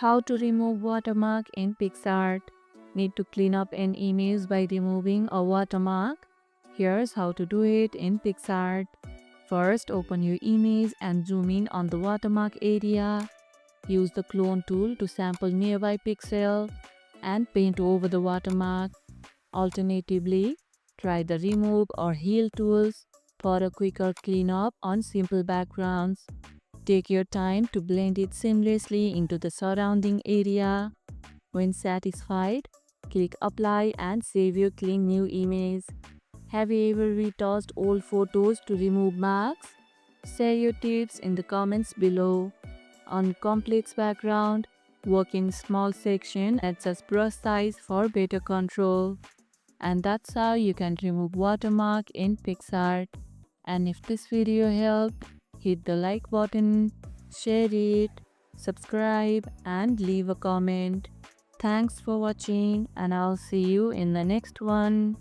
How to remove watermark in Picsart. Need to clean up an image by removing a watermark? Here's how to do it in Picsart. First, open your image and zoom in on the watermark area. Use the clone tool to sample nearby pixel and paint over the watermark. Alternatively, try the remove or heal tools for a quicker cleanup on simple backgrounds. Take your time to blend it seamlessly into the surrounding area. When satisfied, click apply and save your clean new image. Have you ever retouched old photos to remove marks? Share your tips in the comments below. On complex background, work in small section, adjust brush size for better control. And that's how you can remove watermark in Picsart. And if this video helped, hit the like button, share it, subscribe and leave a comment. Thanks for watching and I'll see you in the next one.